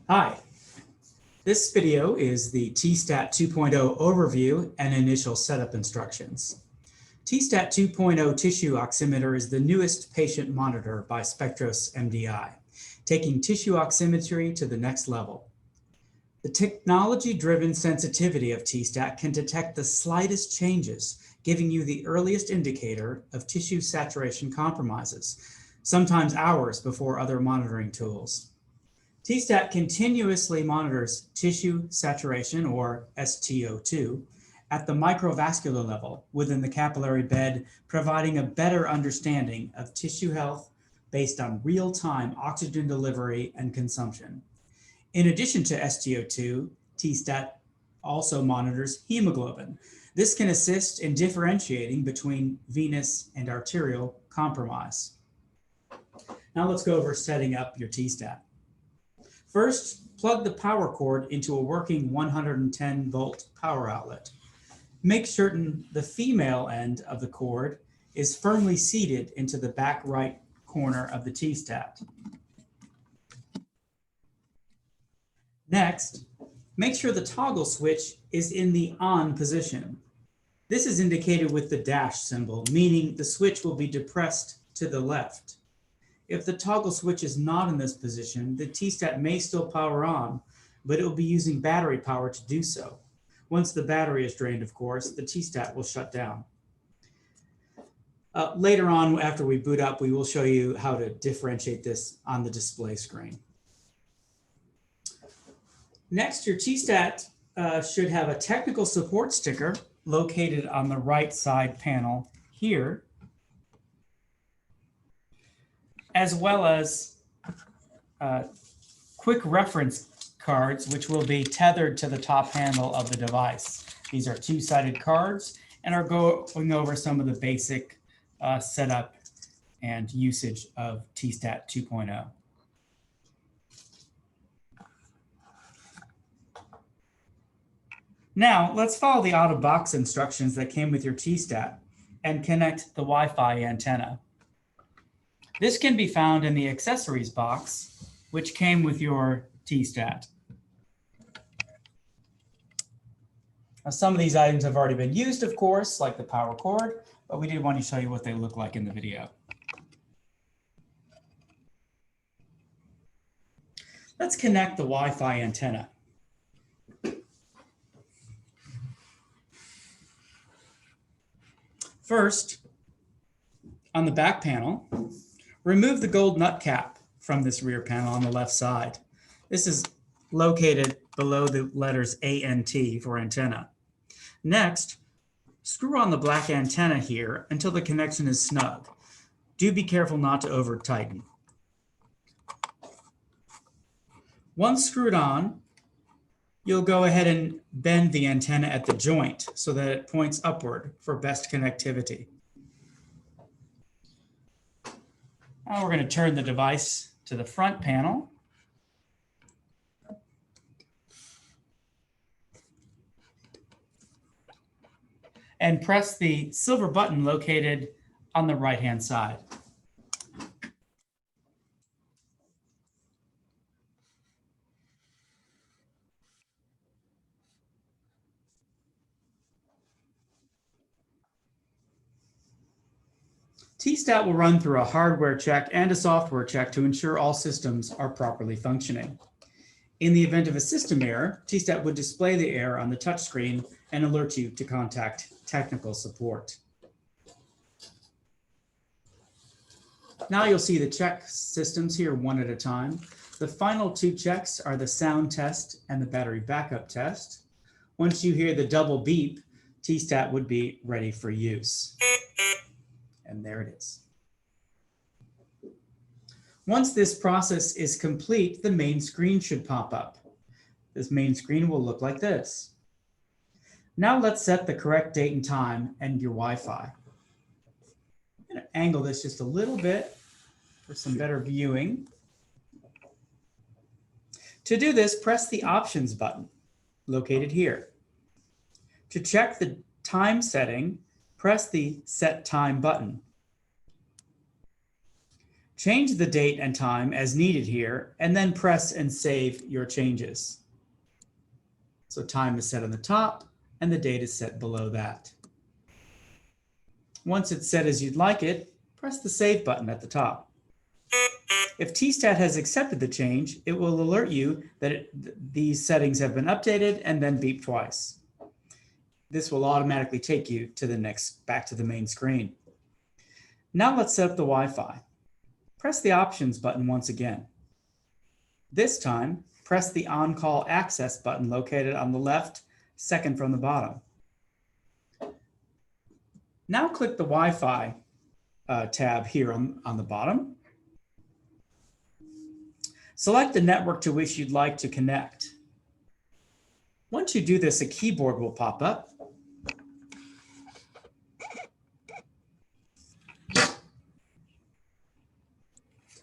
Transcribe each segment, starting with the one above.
Hi, this video is the TSTAT 2.0 overview and initial setup instructions. TSTAT 2.0 tissue oximeter is the newest patient monitor by Spectros MDI, taking tissue oximetry to the next level. The technology-driven sensitivity of TSTAT can detect the slightest changes, giving you the earliest indicator of tissue saturation compromises, sometimes hours before other monitoring tools. TSTAT continuously monitors tissue saturation, or StO2, at the microvascular level within the capillary bed, providing a better understanding of tissue health based on real-time oxygen delivery and consumption. In addition to StO2, TSTAT also monitors hemoglobin. This can assist in differentiating between venous and arterial compromise. Now let's go over setting up your TSTAT. First, plug the power cord into a working 110 volt power outlet. Make certain the female end of the cord is firmly seated into the back right corner of the TSTAT. Next, make sure the toggle switch is in the on position. This is indicated with the dash symbol, meaning the switch will be depressed to the left. If the toggle switch is not in this position, the TSTAT may still power on, but it will be using battery power to do so. Once the battery is drained, of course, the TSTAT will shut down. Later on, after we boot up, we will show you how to differentiate this on the display screen. Next, your TSTAT should have a technical support sticker located on the right side panel here, as well as quick reference cards, which will be tethered to the top handle of the device. These are two-sided cards and are going over some of the basic setup and usage of TSTAT 2.0. Now, let's follow the out-of-box instructions that came with your TSTAT and connect the Wi-Fi antenna. This can be found in the accessories box, which came with your TSTAT. Now, some of these items have already been used, of course, like the power cord, but we did want to show you what they look like in the video. Let's connect the Wi-Fi antenna. First, on the back panel, remove the gold nut cap from this rear panel on the left side. This is located below the letters ANT for antenna. Next, screw on the black antenna here until the connection is snug. Do be careful not to over tighten. Once screwed on, you'll go ahead and bend the antenna at the joint so that it points upward for best connectivity. Now we're going to turn the device to the front panel. And press the silver button located on the right-hand side. TSTAT will run through a hardware check and a software check to ensure all systems are properly functioning. In the event of a system error, TSTAT would display the error on the touchscreen and alert you to contact technical support. Now you'll see the check systems here one at a time. The final two checks are the sound test and the battery backup test. Once you hear the double beep, TSTAT would be ready for use. And there it is. Once this process is complete, the main screen should pop up. This main screen will look like this. Now let's set the correct date and time and your Wi-Fi. I'm going to angle this just a little bit for some better viewing. To do this, press the options button located here. To check the time setting, press the Set Time button. Change the date and time as needed here, and then press and save your changes. So time is set on the top, and the date is set below that. Once it's set as you'd like it, press the Save button at the top. If TSTAT has accepted the change, it will alert you that these settings have been updated and then beep twice. This will automatically take you to back to the main screen. Now let's set up the Wi-Fi. Press the Options button once again. This time, press the On-Call Access button located on the left, second from the bottom. Now click the Wi-Fi tab here on the bottom. Select the network to which you'd like to connect. Once you do this, a keyboard will pop up.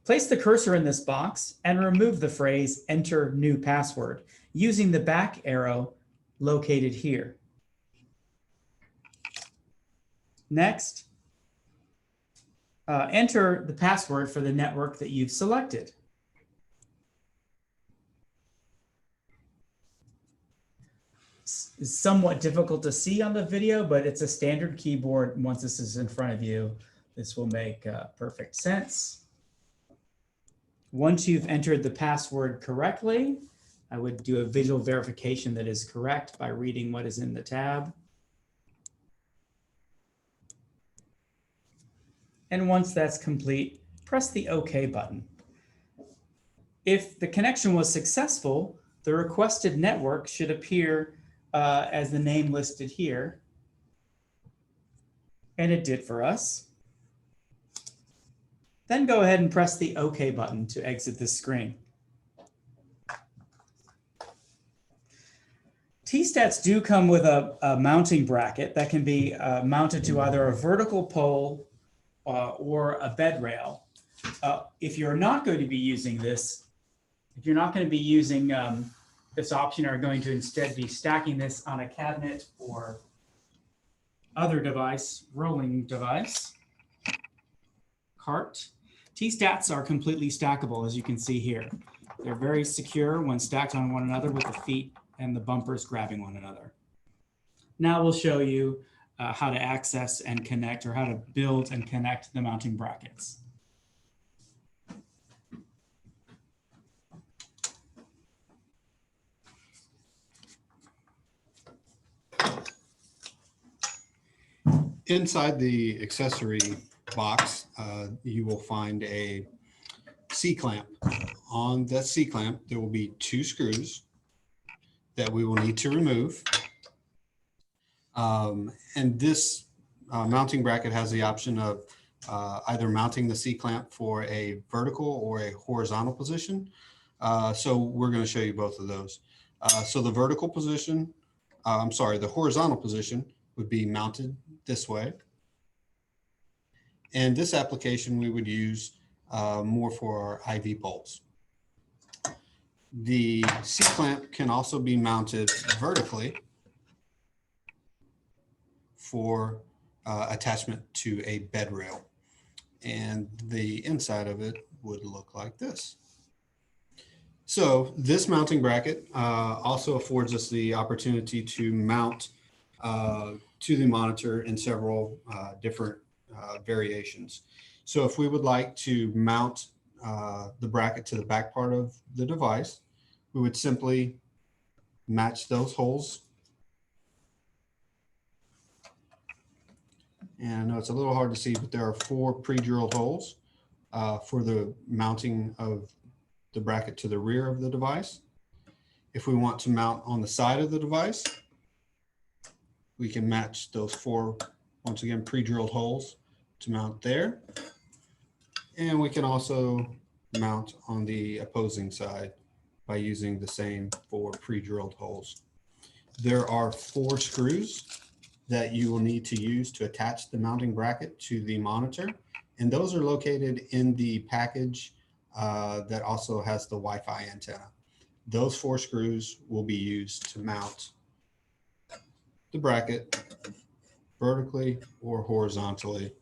Place the cursor in this box and remove the phrase "Enter new password" using the back arrow located here. Next, enter the password for the network that you've selected. It's somewhat difficult to see on the video, but it's a standard keyboard. Once this is in front of you, this will make perfect sense. Once you've entered the password correctly, I would do a visual verification that is correct by reading what is in the tab. And once that's complete, press the OK button. If the connection was successful, the requested network should appear as the name listed here. And it did for us. Then go ahead and press the OK button to exit this screen. TSTATs do come with a mounting bracket that can be mounted to either a vertical pole or a bed rail. If you're not going to be using this, if you're not going to be using this option, are going to instead be stacking this on a cabinet or other device, rolling device, cart. TSTATs are completely stackable, as you can see here. They're very secure when stacked on one another with the feet and the bumpers grabbing one another. Now we'll show you how to access and connect, or how to build and connect the mounting brackets. Inside the accessory box, you will find a C-clamp. On that C-clamp, there will be 2 screws that we will need to remove. And this mounting bracket has the option of either mounting the C-clamp for a vertical or a horizontal position. So we're going to show you both of those. So the vertical position, the horizontal position would be mounted this way. And this application we would use more for our IV poles. The C-clamp can also be mounted vertically for attachment to a bed rail. And the inside of it would look like this. So this mounting bracket also affords us the opportunity to mount to the monitor in several different variations. So if we would like to mount the bracket to the back part of the device, we would simply match those holes. And I know it's a little hard to see, but there are 4 pre-drilled holes for the mounting of the bracket to the rear of the device. If we want to mount on the side of the device, we can match those 4, once again, pre-drilled holes to mount there. And we can also mount on the opposing side by using the same 4 pre-drilled holes. There are 4 screws that you will need to use to attach the mounting bracket to the monitor. And those are located in the package that also has the Wi-Fi antenna. Those 4 screws will be used to mount the bracket vertically or horizontally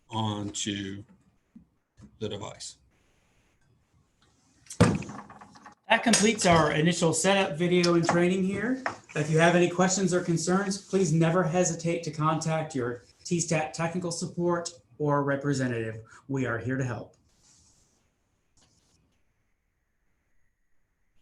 onto the device. That completes our initial setup video and training here. If you have any questions or concerns, please never hesitate to contact your TSTAT technical support or representative. We are here to help.